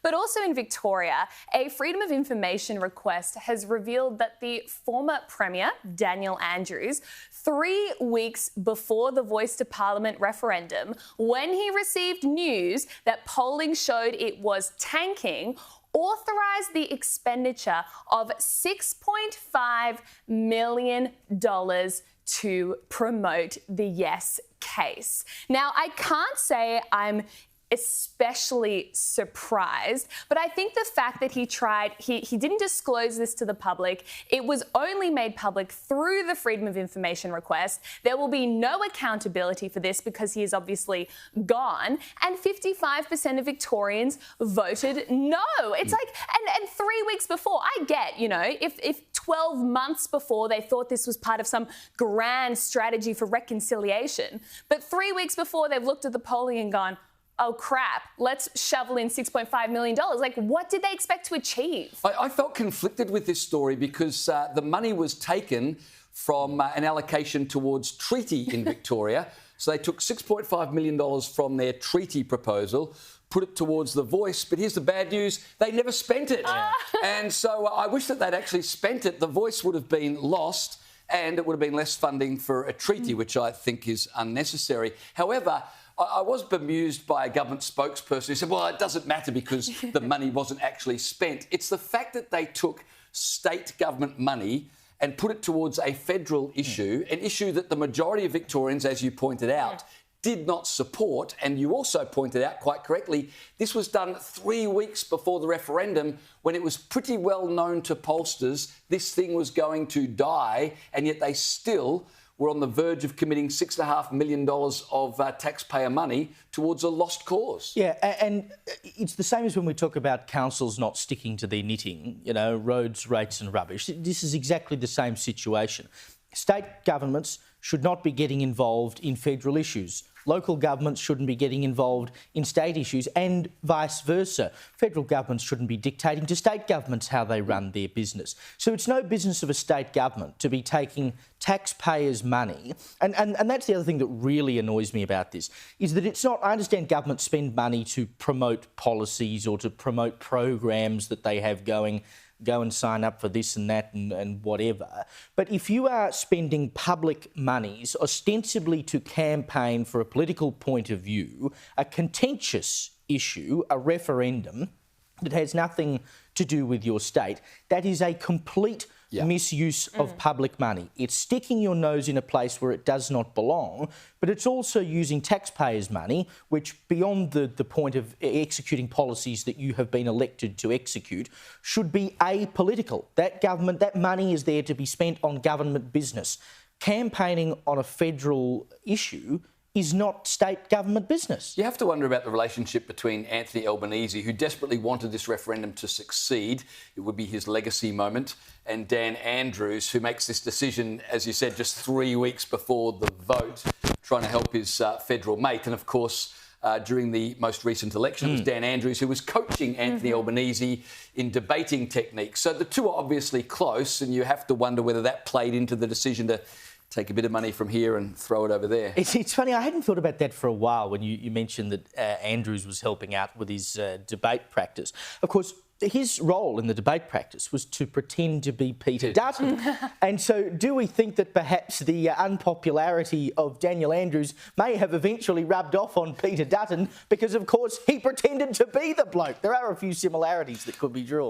But also in Victoria, a Freedom of Information request has revealed that the former Premier, Daniel Andrews, 3 weeks before the Voice to Parliament referendum, when he received news that polling showed it was tanking, authorised the expenditure of $6.5 million to promote the yes case. Now, I can't say I'm especially surprised, but I think the fact that he didn't disclose this to the public, it was only made public through the Freedom of Information request. There will be no accountability for this because he is obviously gone, and 55% of Victorians voted no. It's like, and 3 weeks before, I get, you know, if 12 months before they thought this was part of some grand strategy for reconciliation, but 3 weeks before they've looked at the polling and gone, oh crap, let's shovel in $6.5 million. Like, what did they expect to achieve? I felt conflicted with this story because the money was taken from an allocation towards treaty in Victoria. So they took $6.5 million from their treaty proposal, put it towards the Voice. But here's the bad news, they never spent it. And so I wish that they'd actually spent it. The Voice would have been lost and it would have been less funding for a treaty, which I think is unnecessary. However, I was bemused by a government spokesperson who said, well, it doesn't matter because the money wasn't actually spent. It's the fact that they took state government money and put it towards a federal issue, an issue that the majority of Victorians, as you pointed out, did not support. And you also pointed out quite correctly, this was done 3 weeks before the referendum when it was pretty well known to pollsters this thing was going to die, and yet they still were on the verge of committing $6.5 million of taxpayer money towards a lost cause. Yeah, and it's the same as when we talk about councils not sticking to their knitting, you know, roads, rates and rubbish. This is exactly the same situation. State governments should not be getting involved in federal issues. Local governments shouldn't be getting involved in state issues and vice versa. Federal governments shouldn't be dictating to state governments how they run their business. So it's no business of a state government to be taking taxpayers' money. And that's the other thing that really annoys me about this, is that it's not, I understand governments spend money to promote policies or to promote programs that they have going, go and sign up for this and that and whatever. But if you are spending public monies ostensibly to campaign for a political point of view, a contentious issue, a referendum that has nothing to do with your state, that is a complete misuse of public money. It's sticking your nose in a place where it does not belong, but it's also using taxpayers' money, which beyond the point of executing policies that you have been elected to execute, should be apolitical. That money is there to be spent on government business. Campaigning on a federal issue is not state government business. You have to wonder about the relationship between Anthony Albanese, who desperately wanted this referendum to succeed, it would be his legacy moment, and Dan Andrews, who makes this decision, as you said, just 3 weeks before the vote, trying to help his federal mate. And of course, during the most recent election, it was Dan Andrews who was coaching Anthony Albanese in debating techniques. So the two are obviously close, and you have to wonder whether that played into the decision to take a bit of money from here and throw it over there. It's funny, I hadn't thought about that for a while when you mentioned that Andrews was helping out with his debate practice. Of course, his role in the debate practice was to pretend to be Peter Dutton. And so do we think that perhaps the unpopularity of Daniel Andrews may have eventually rubbed off on Peter Dutton because, of course, he pretended to be the bloke? There are a few similarities that could be drawn.